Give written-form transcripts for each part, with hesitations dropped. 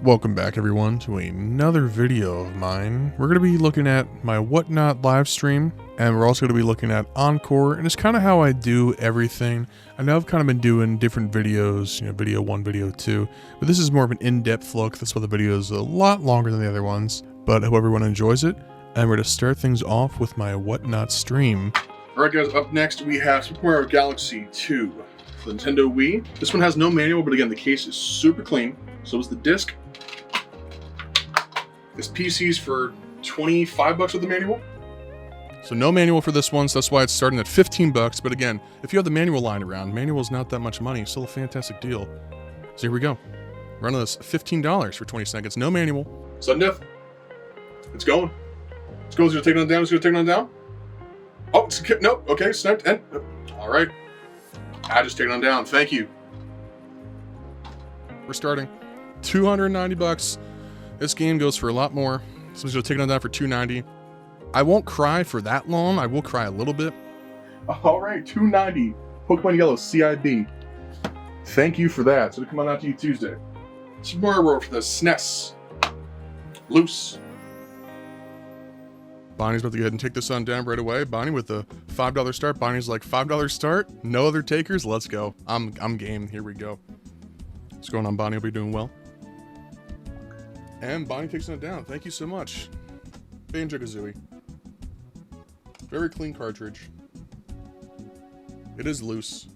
Welcome back everyone to another video of mine. We're going to be looking at my WhatNot live stream, and we're also going to be looking at Encore, and it's kind of how I do everything. I know I've kind of been doing different videos, video 1, video 2, but this is more of an in-depth look. That's why the video is a lot longer than the other ones, but I hope everyone enjoys it. And we're going to start things off with my WhatNot stream. Alright guys, up next we have Super Mario Galaxy 2 for the Nintendo Wii. This one has no manual, but again, the case is super clean. So is the disc. This PC's for $25 with the manual. So no manual for this one, so that's why it's starting at 15 bucks. But again, if you have the manual lying around, manual's not that much money. Still a fantastic deal. So here we go. Running this $15 for 20 seconds. No manual. Sudden death. It's going. It's going. It's going to take it on down. It's going to take it on down. Oh, it's, no. Okay, sniped. And all right. I just take it on down. Thank you. We're starting. 290 bucks. This game goes for a lot more. So I'm going to take it on down for 290. I won't cry for that long. I will cry a little bit. All right, 290. Pokemon Yellow CIB. Thank you for that. So to come on out to you Tuesday. Super Mario World for the SNES. Loose. Bonnie's about to go ahead and take this on down right away. Bonnie with the $5 start. Bonnie's like, $5 start? No other takers? Let's go. I'm game. Here we go. What's going on, Bonnie? Hope you're doing well. And Bonnie takes it down. Thank you so much. Banjo-Kazooie. Very clean cartridge. It is loose.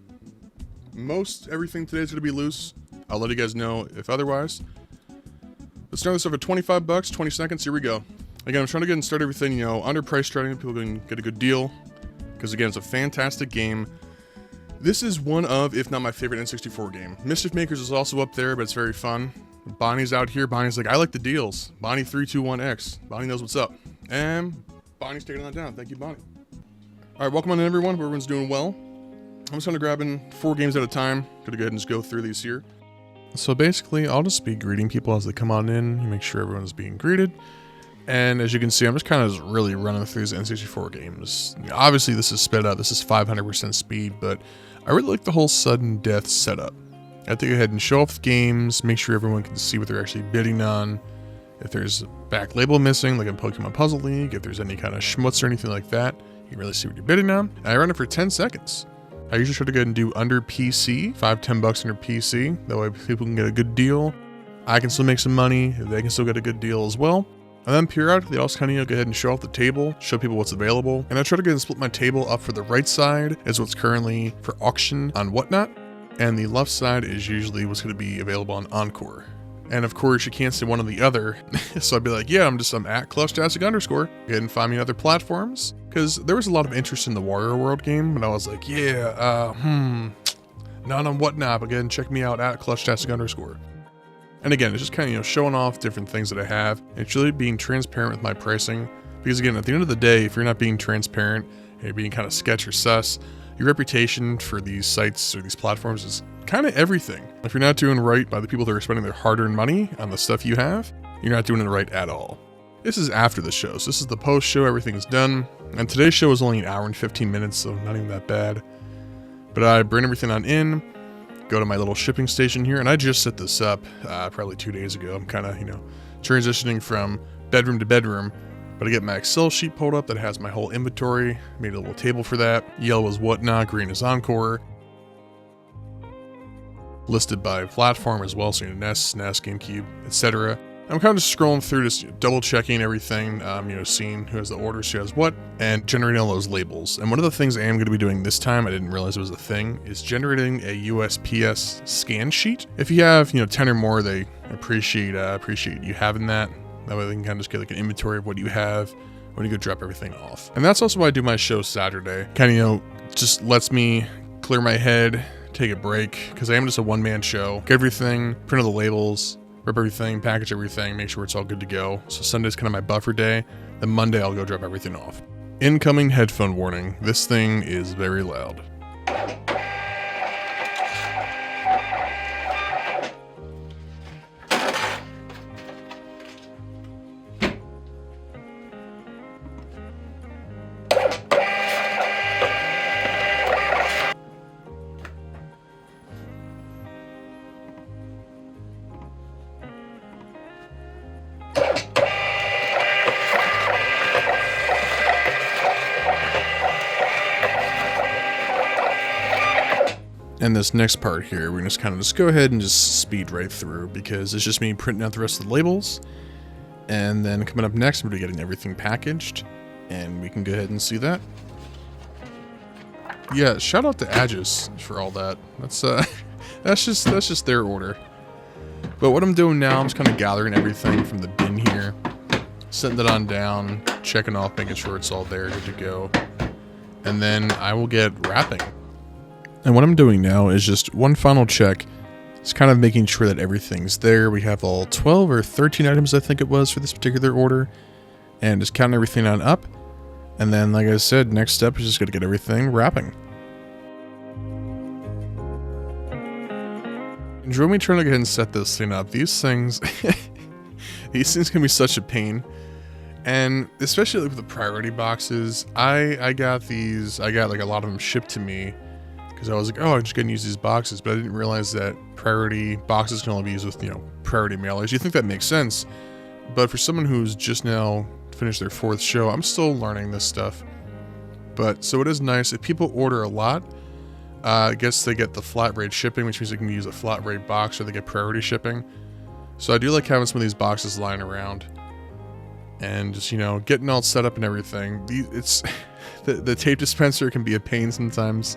Most everything today is going to be loose. I'll let you guys know if otherwise. Let's start this off at 25 bucks, 20 seconds. Here we go. Again, I'm trying to get and start everything, underpriced starting. People can get a good deal. Because again, it's a fantastic game. This is one of, if not my favorite N64 game. Mischief Makers is also up there, but it's very fun. Bonnie's out here. Bonnie's like, I like the deals. Bonnie 321X. Bonnie knows what's up. And Bonnie's taking that down. Thank you, Bonnie. All right, welcome on in, everyone. Hope everyone's doing well. I'm just going to grab in 4 games at a time. Going to go ahead and just go through these here. So basically, I'll just be greeting people as they come on in. Make sure everyone's being greeted. And as you can see, I'm just kind of really running through these N64 games. Obviously, this is sped up. This is 500% speed, but I really like the whole sudden death setup. I have to go ahead and show off the games, make sure everyone can see what they're actually bidding on. If there's a back label missing, like in Pokemon Puzzle League, if there's any kind of schmutz or anything like that, you can really see what you're bidding on. And I run it for 10 seconds. I usually try to go ahead and do under PC, $5-10 bucks under PC. That way people can get a good deal. I can still make some money. They can still get a good deal as well. And then periodically, I'll just kind of go ahead and show off the table, show people what's available. And I try to go ahead and split my table up for the right side is what's currently for auction on WhatNot. And the left side is usually what's going to be available on Encore. And of course, you can't say one or the other. So I'd be like, yeah, I'm at @clutchtastic_. Go ahead and find me on other platforms. Because there was a lot of interest in the Wario World game. And I was like, yeah, not on WhatNot. But again, check me out at @clutchtastic_. And again, it's just kind of, showing off different things that I have. And it's really being transparent with my pricing. Because again, at the end of the day, if you're not being transparent, and you're being kind of sketch or sus, your reputation for these sites or these platforms is kind of everything. If you're not doing right by the people that are spending their hard-earned money on the stuff you have, you're not doing it right at all. This is after the show, so this is the post show, everything's done. And today's show is only an hour and 15 minutes, so not even that bad. But I bring everything on in, go to my little shipping station here, and I just set this up probably 2 days ago. I'm kind of, transitioning from bedroom to bedroom. But I get my Excel sheet pulled up that has my whole inventory, made a little table for that. Yellow is WhatNot, green is Encore. Listed by platform as well, so NES, SNES, GameCube, etc. I'm kind of just scrolling through, just double checking everything, seeing who has the orders, who has what, and generating all those labels. And one of the things I am going to be doing this time, I didn't realize it was a thing, is generating a USPS scan sheet. If you have, 10 or more, they appreciate you having that. That way they can kind of just get like an inventory of what you have when you go drop everything off. And that's also why I do my show Saturday. Kind of, just lets me clear my head, take a break, because I am just a one-man show. Get everything, print all the labels, rip everything, package everything, make sure it's all good to go. So Sunday's kind of my buffer day. Then Monday I'll go drop everything off. Incoming headphone warning. This thing is very loud. And this next part here, we're gonna just go ahead and just speed right through because it's just me printing out the rest of the labels. And then coming up next, I'm gonna be getting everything packaged, and we can go ahead and see that. Yeah, shout out to Aegis for all that. That's just their order. But what I'm doing now, I'm just kind of gathering everything from the bin here, setting it on down, checking off, making sure it's all there, good to go. And then I will get wrapping. And what I'm doing now is just one final check. It's kind of making sure that everything's there. We have all 12 or 13 items, I think it was, for this particular order. And just counting everything on up. And then, like I said, next step is just going to get everything wrapping. And let me try to go ahead and set this thing up. These things, these things can be such a pain. And especially with the priority boxes, I got like a lot of them shipped to me. Because I was like, oh, I'm just going to use these boxes. But I didn't realize that priority boxes can only be used with, priority mailers. You think that makes sense. But for someone who's just now finished their 4th show, I'm still learning this stuff. But, so it is nice. If people order a lot, I guess they get the flat rate shipping, which means they can use a flat rate box, or they get priority shipping. So I do like having some of these boxes lying around. And just, getting all set up and everything. It's the tape dispenser can be a pain sometimes.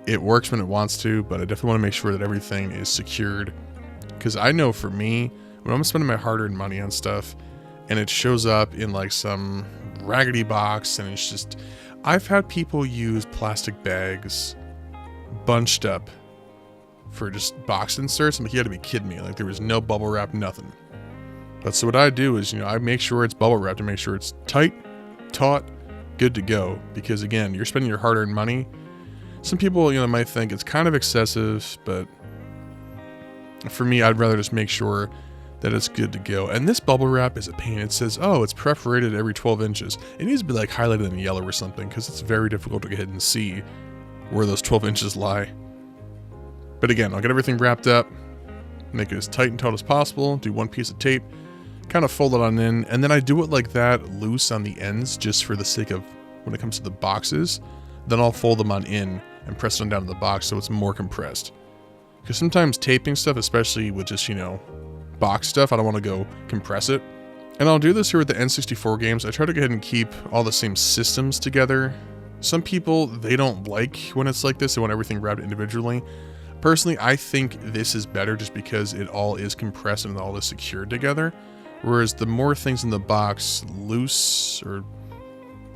It works when it wants to, but I definitely want to make sure that everything is secured. Because I know for me, when I'm spending my hard-earned money on stuff, and it shows up in like some raggedy box, and it's just... I've had people use plastic bags bunched up for just box inserts. I'm like, you gotta be kidding me. Like, there was no bubble wrap, nothing. But so what I do is, I make sure it's bubble wrapped to make sure it's tight, taut, good to go. Because again, you're spending your hard-earned money. Some people, might think it's kind of excessive, but for me, I'd rather just make sure that it's good to go. And this bubble wrap is a pain. It says, oh, it's perforated every 12 inches. It needs to be like highlighted in yellow or something, because it's very difficult to get and see where those 12 inches lie. But again, I'll get everything wrapped up, make it as tight and taut as possible, do one piece of tape, kind of fold it on in, and then I do it like that, loose on the ends, just for the sake of when it comes to the boxes. Then I'll fold them on in and press them down to the box so it's more compressed. Because sometimes taping stuff, especially with just, box stuff, I don't want to go compress it. And I'll do this here with the N64 games. I try to go ahead and keep all the same systems together. Some people, they don't like when it's like this. They want everything wrapped individually. Personally, I think this is better just because it all is compressed and all is secured together. Whereas the more things in the box loose or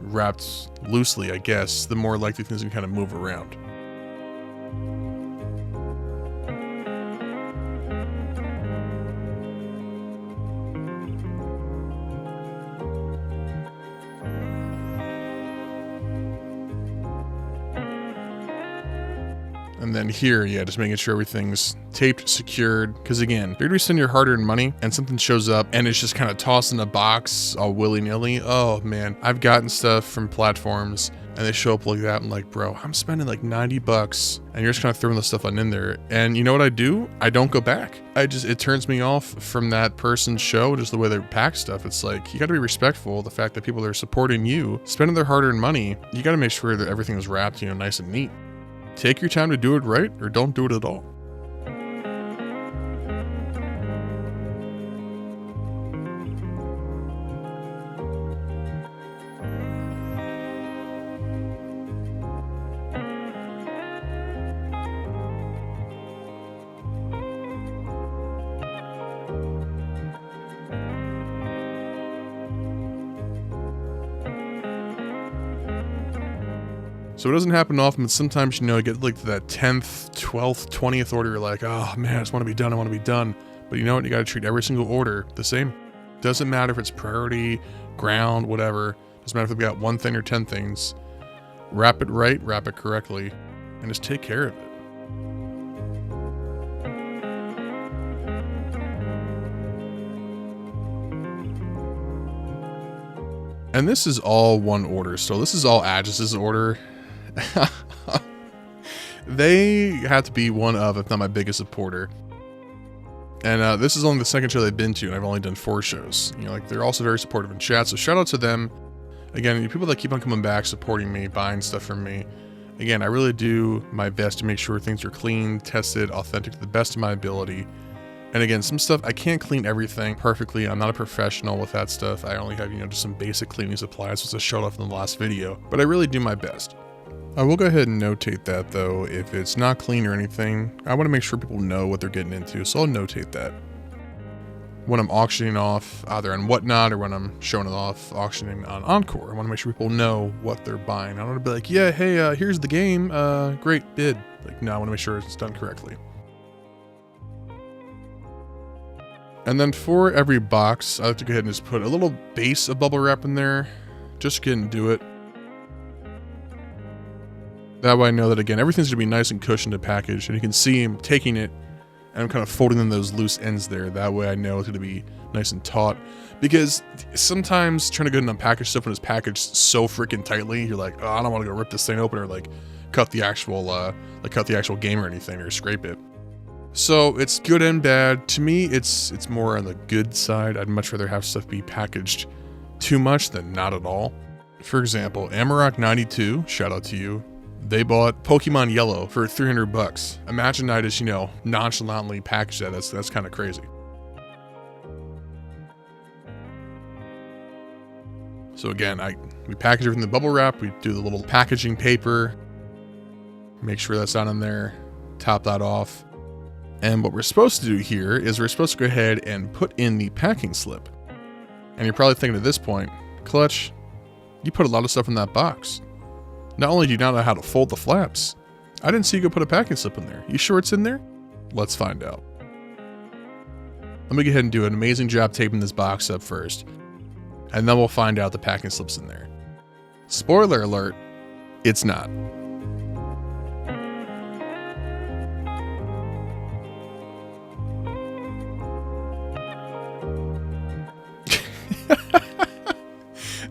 wrapped loosely, I guess, the more likely things can kind of move around. And then here, yeah, just making sure everything's taped, secured. Because again, you're gonna be spending your hard-earned money and something shows up and it's just kind of tossed in a box all willy-nilly. Oh man, I've gotten stuff from platforms and they show up like that. I'm like, bro, I'm spending like 90 bucks and you're just kind of throwing the stuff on in there. And you know what I do? I don't go back. It turns me off from that person's show, just the way they pack stuff. It's like, you gotta be respectful of the fact that people that are supporting you, spending their hard-earned money, you gotta make sure that everything is wrapped, nice and neat. Take your time to do it right, or don't do it at all. So it doesn't happen often, but sometimes, you get like to that 10th, 12th, 20th order, you're like, oh man, I just want to be done. But you know what? You got to treat every single order the same. Doesn't matter if it's priority, ground, whatever. Doesn't matter if they've got one thing or 10 things. Wrap it right, wrap it correctly, and just take care of it. And this is all one order. So this is all Aegis' order. They have to be one of, if not my biggest supporter. And this is only the second show they've been to, and I've only done 4 shows. They're also very supportive in chat, so shout out to them. Again, people that keep on coming back, supporting me, buying stuff from me. Again, I really do my best to make sure things are clean, tested, authentic to the best of my ability. And again, some stuff, I can't clean everything perfectly. I'm not a professional with that stuff. I only have, just some basic cleaning supplies, as I showed off in the last video, but I really do my best. I will go ahead and notate that though. If it's not clean or anything, I want to make sure people know what they're getting into, so I'll notate that. When I'm auctioning off, either on WhatNot or when I'm showing it off auctioning on Encore, I want to make sure people know what they're buying. I don't want to be like, yeah, hey, here's the game, great bid. Like, no, I want to make sure it's done correctly. And then for every box, I like to go ahead and just put a little base of bubble wrap in there. Just go ahead and do it. That way I know that, again, everything's going to be nice and cushioned and packaged. And you can see him taking it, and I'm kind of folding in those loose ends there. That way I know it's going to be nice and taut. Because sometimes trying to go ahead and unpackage stuff when it's packaged so freaking tightly, you're like, oh, I don't want to go rip this thing open or like cut the actual game or anything or scrape it. So it's good and bad. To me, it's more on the good side. I'd much rather have stuff be packaged too much than not at all. For example, Amarok92, shout out to you. They bought Pokemon Yellow for 300 bucks. Imagine I just, nonchalantly packaged that. That's kind of crazy. So again, we package everything in the bubble wrap. We do the little packaging paper. Make sure that's not in there. Top that off. And what we're supposed to do here is we're supposed to go ahead and put in the packing slip. And you're probably thinking at this point, Clutch, you put a lot of stuff in that box. Not only do you not know how to fold the flaps, I didn't see you go put a packing slip in there. You sure it's in there? Let's find out. Let me go ahead and do an amazing job taping this box up first. And then we'll find out the packing slip's in there. Spoiler alert, it's not.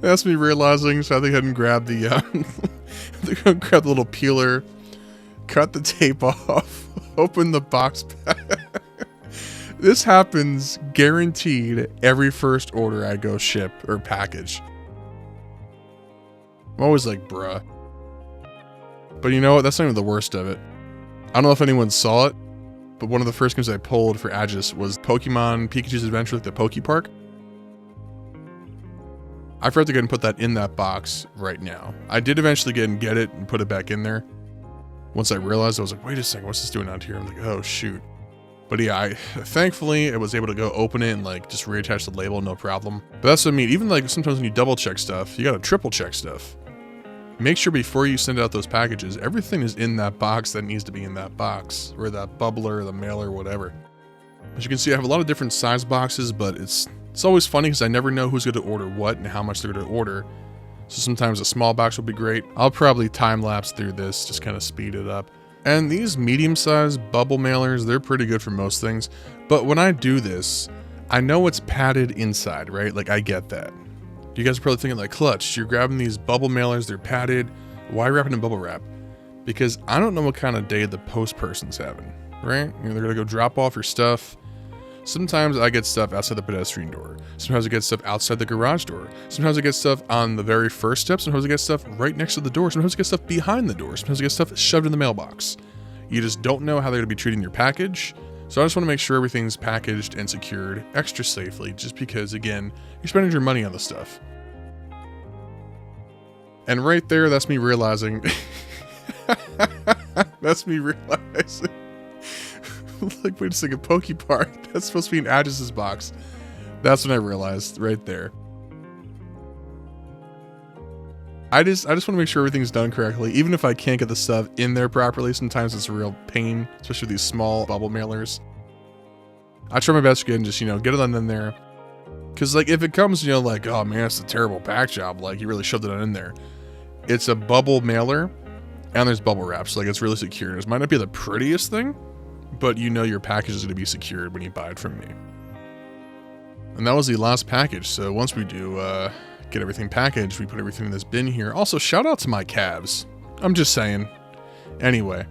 That's me realizing, so I think I can grab the grab the little peeler, cut the tape off, open the box back. This happens guaranteed every first order I go ship or package. I'm always like, bruh. But you know what? That's not even the worst of it. I don't know if anyone saw it, but one of the first games I pulled for Aegis was Pokemon Pikachu's Adventure at the Poke Park. I forgot to go ahead and put that in that box right now. I did eventually get it and put it back in there. Once I realized, I was like, wait a second, what's this doing out here? I'm like, oh shoot. But yeah, thankfully I was able to go open it and like just reattach the label, no problem. But that's what I mean, even like sometimes when you double check stuff, you gotta triple check stuff. Make sure before you send out those packages, everything is in that box that needs to be in that box, or that bubbler, or the mailer, whatever. As you can see, I have a lot of different size boxes, but it's always funny because I never know who's going to order what and how much they're going to order. So sometimes a small box will be great. I'll probably time-lapse through this, just kind of speed it up. And these medium-sized bubble mailers, they're pretty good for most things. But when I do this, I know it's padded inside, right? Like, I get that. You guys are probably thinking like, Clutch, you're grabbing these bubble mailers, they're padded. Why wrap it in bubble wrap? Because I don't know what kind of day the post person's having, right? They're going to go drop off your stuff. Sometimes I get stuff outside the pedestrian door. Sometimes I get stuff outside the garage door. Sometimes I get stuff on the very first step. Sometimes I get stuff right next to the door. Sometimes I get stuff behind the door. Sometimes I get stuff shoved in the mailbox. You just don't know how they're going to be treating your package. So I just want to make sure everything's packaged and secured extra safely, just because, again, you're spending your money on the stuff. And right there, that's me realizing. That's me realizing. Like, wait a second, Poke Park. That's supposed to be in Aegis' box. That's when I realized, right there. I just want to make sure everything's done correctly. Even if I can't get the stuff in there properly, sometimes it's a real pain, especially these small bubble mailers. I try my best to get and just, get it on in there. Because, like, if it comes, like, oh man, it's a terrible pack job, like, you really shoved it on in there. It's a bubble mailer, and there's bubble wrap, so, like, it's really secure. It might not be the prettiest thing, but your package is going to be secured when you buy it from me. And that was the last package, so once we do get everything packaged, we put everything in this bin here. Also, shout out to my calves. I'm just saying. Anyway,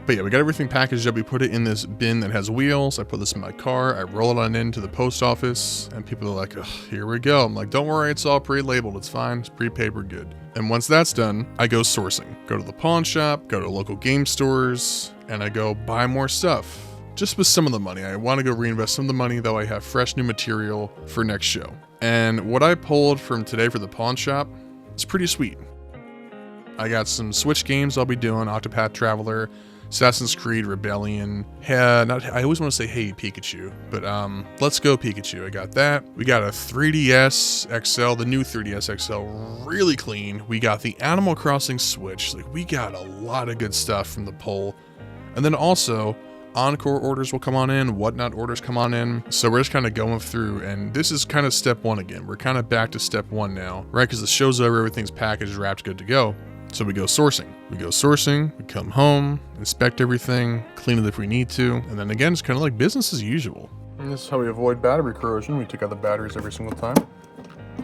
But yeah, we got everything packaged up. We put it in this bin that has wheels. I put this in my car. I roll it on into the post office, and people are like, ugh, here we go. I'm like, don't worry, it's all pre-labeled. It's fine. It's prepaid. We're good. And once that's done, I go sourcing. Go to the pawn shop, go to local game stores, and I go buy more stuff. Just with some of the money. I want to go reinvest some of the money, though I have fresh new material for next show. And what I pulled from today for the pawn shop is pretty sweet. I got some Switch games I'll be doing, Octopath Traveler, Assassin's Creed Rebellion. I always want to say Hey Pikachu, but Let's Go Pikachu. I got that. We got a 3DS XL, the new 3DS XL, really clean. We got the Animal Crossing Switch. Like, we got a lot of good stuff from the poll. And then also, Encore orders will come on in, WhatNot orders come on in. So we're just kind of going through, and this is kind of step one again. We're kind of back to step one now, right? Because the show's over, everything's packaged, wrapped, good to go. So we go sourcing. We come home, inspect everything, clean it if we need to, and then again, it's kind of like business as usual. And this is how we avoid battery corrosion. We take out the batteries every single time.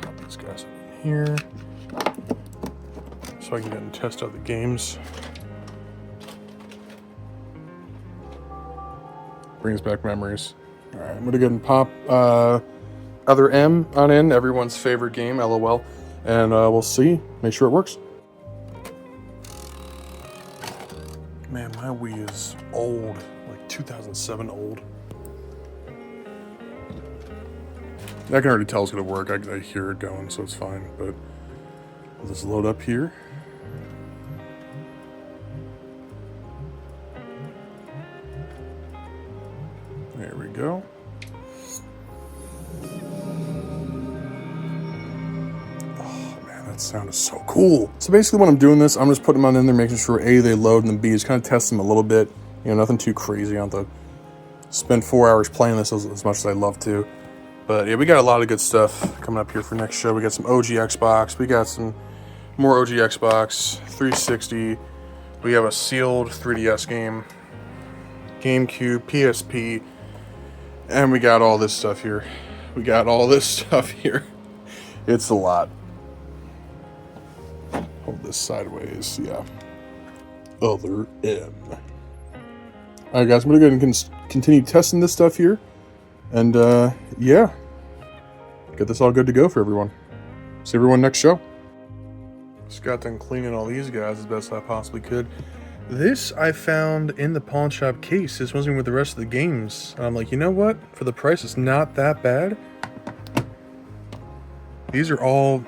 Pop these guys in here, so I can get and test out the games. Brings back memories. All right, I'm gonna go and pop Other M on in, everyone's favorite game, LOL, and we'll see. Make sure it works. Man, my Wii is old, like 2007 old. I can already tell it's gonna work. I hear it going, so it's fine. But I'll just load up here. There we go. Sound is so cool. So basically when I'm doing this, I'm just putting them on in there, making sure A, they load, and then B, just kind of test them a little bit. You know, nothing too crazy. I don't have to spend 4 hours playing this as much as I'd love to. But yeah, we got a lot of good stuff coming up here for next show. We got some OG Xbox. We got some more OG Xbox, 360. We have a sealed 3DS game, GameCube, PSP, and we got all this stuff here. It's a lot. Hold this sideways, yeah. Other M. Alright guys, I'm gonna go ahead and continue testing this stuff here. And yeah. Get this all good to go for everyone. See everyone next show. Just got done cleaning all these guys as best I possibly could. This I found in the pawn shop case. This wasn't with the rest of the games. And I'm like, you know what? For the price, it's not that bad. These are all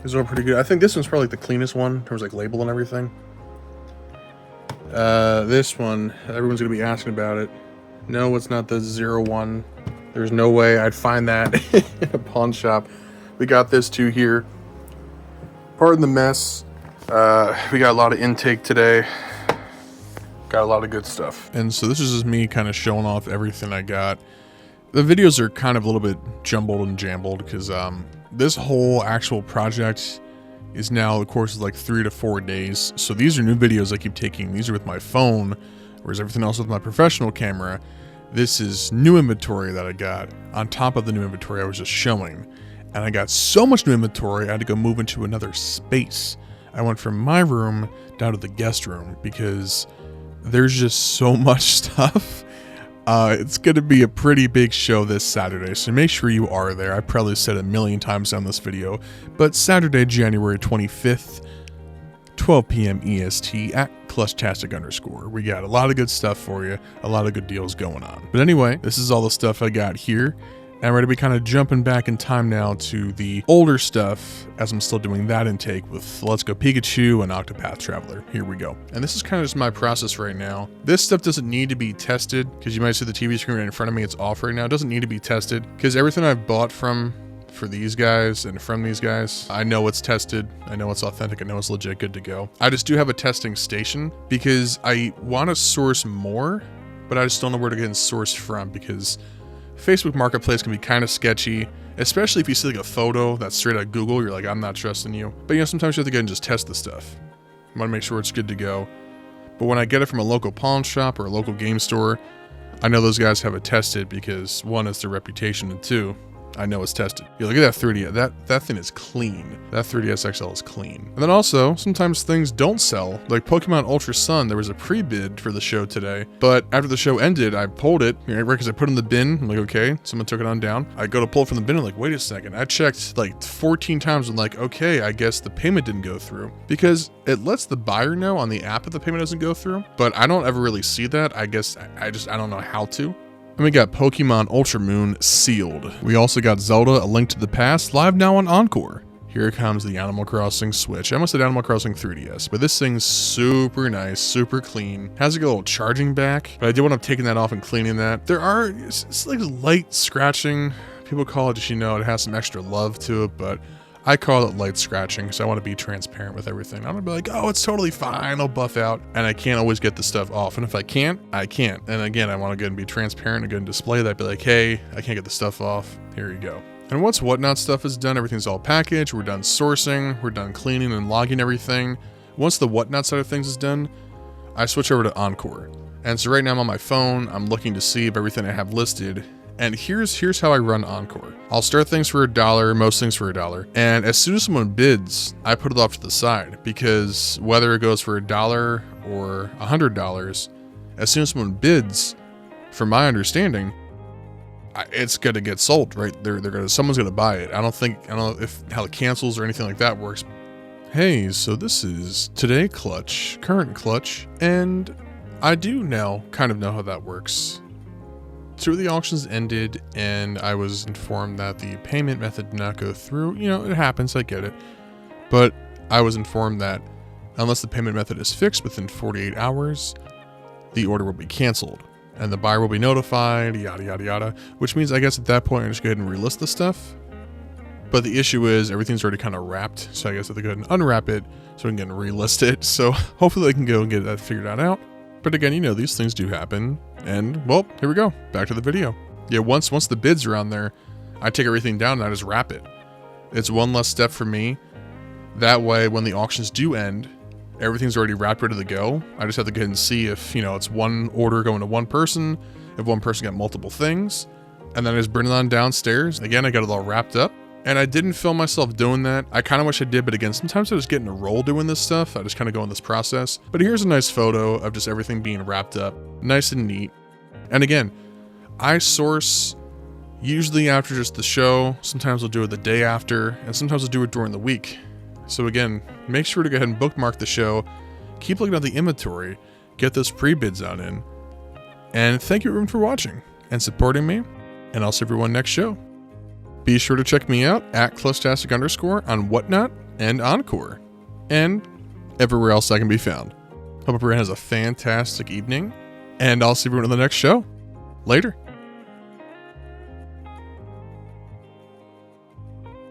pretty good. I think this one's probably like the cleanest one in terms of like label and everything. This one, everyone's gonna be asking about it. No, it's not the 01. There's no way I'd find that in a pawn shop. We got this too here. Pardon the mess. We got a lot of intake today. Got a lot of good stuff. And so this is just me kind of showing off everything I got. The videos are kind of a little bit jumbled and jambled because this whole actual project is now the course of like 3 to 4 days. So these are new videos I keep taking. These are with my phone, whereas everything else with my professional camera. This is new inventory that I got on top of the new inventory I was just showing. And I got so much new inventory, I had to go move into another space. I went from my room down to the guest room because there's just so much stuff. It's going to be a pretty big show this Saturday, so make sure you are there. I probably said it a million times on this video, but Saturday, January 25th, 12 p.m. EST at Clutchtastic_. We got a lot of good stuff for you, a lot of good deals going on. But anyway, this is all the stuff I got here. And we're going to be kind of jumping back in time now to the older stuff as I'm still doing that intake with Let's Go Pikachu and Octopath Traveler. Here we go. And this is kind of just my process right now. This stuff doesn't need to be tested because you might see the TV screen right in front of me. It's off right now. It doesn't need to be tested because everything I've bought for these guys and from these guys, I know it's tested. I know it's authentic. I know it's legit good to go. I just do have a testing station because I want to source more, but I just don't know where to get sourced from because Facebook Marketplace can be kind of sketchy, especially if you see like a photo that's straight out of Google. You're like, I'm not trusting you. But you know, sometimes you have to go and just test the stuff. I want to make sure it's good to go. But when I get it from a local pawn shop or a local game store, I know those guys have it tested because one, it's their reputation, and two, I know it's tested. Yeah, look at that 3DS. That thing is clean. That 3DS XL is clean. And then also, sometimes things don't sell. Like Pokemon Ultra Sun, there was a pre-bid for the show today, but after the show ended, I pulled it, right, because I put it in the bin. I'm like, okay, someone took it on down. I go to pull it from the bin, I'm like, wait a second. I checked like 14 times and like, okay, I guess the payment didn't go through, because it lets the buyer know on the app if the payment doesn't go through, but I don't ever really see that. I guess I don't know how to. And we got Pokemon Ultra Moon sealed. We also got Zelda: A Link to the Past live now on Encore. Here comes the Animal Crossing Switch. I almost said Animal Crossing 3DS, but this thing's super nice, super clean. Has a good little charging back, but I did want to taking that off and cleaning that. It's like light scratching. People call it just, it has some extra love to it, but I call it light scratching because I want to be transparent with everything. I'm gonna be like, oh, it's totally fine, I'll buff out. And I can't always get the stuff off. And if I can't, I can't. And again, I want to go and be transparent and go and display that, be like, hey, I can't get the stuff off. Here you go. And once WhatNot stuff is done, everything's all packaged, we're done sourcing, we're done cleaning and logging everything. Once the WhatNot side of things is done, I switch over to Encore. And so right now I'm on my phone, I'm looking to see if everything I have listed. And here's how I run Encore. I'll start things for $1, most things for $1. And as soon as someone bids, I put it off to the side, because whether it goes for $1 or $100, as soon as someone bids, from my understanding, it's gonna get sold, right? Someone's gonna buy it. I don't know if how it cancels or anything like that works. Hey, so this is Today Clutch, current Clutch, and I do now kind of know how that works. 2 of the auctions ended, and I was informed that the payment method did not go through. It happens, I get it. But I was informed that unless the payment method is fixed within 48 hours, the order will be canceled, and the buyer will be notified, yada, yada, yada. Which means I guess at that point, I just go ahead and relist the stuff. But the issue is everything's already kind of wrapped, so I guess I have to go ahead and unwrap it so we can relist it. So hopefully I can go and get that figured out. But again, these things do happen. And, well, here we go. Back to the video. Yeah, once the bids are on there, I take everything down and I just wrap it. It's one less step for me. That way, when the auctions do end, everything's already wrapped, ready to go. I just have to go ahead and see if, it's one order going to one person, if one person got multiple things, and then I just bring it on downstairs. Again, I got it all wrapped up. And I didn't film myself doing that. I kind of wish I did, but again, sometimes I just get in a roll doing this stuff. I just kind of go in this process. But here's a nice photo of just everything being wrapped up, nice and neat. And again, I source usually after just the show. Sometimes I'll do it the day after, and sometimes I'll do it during the week. So again, make sure to go ahead and bookmark the show. Keep looking at the inventory. Get those pre-bids on in. And thank you everyone for watching and supporting me. And I'll see everyone next show. Be sure to check me out at Clutchtastic_ on WhatNot and Encore, and everywhere else I can be found. Hope everyone has a fantastic evening, and I'll see everyone in the next show. Later.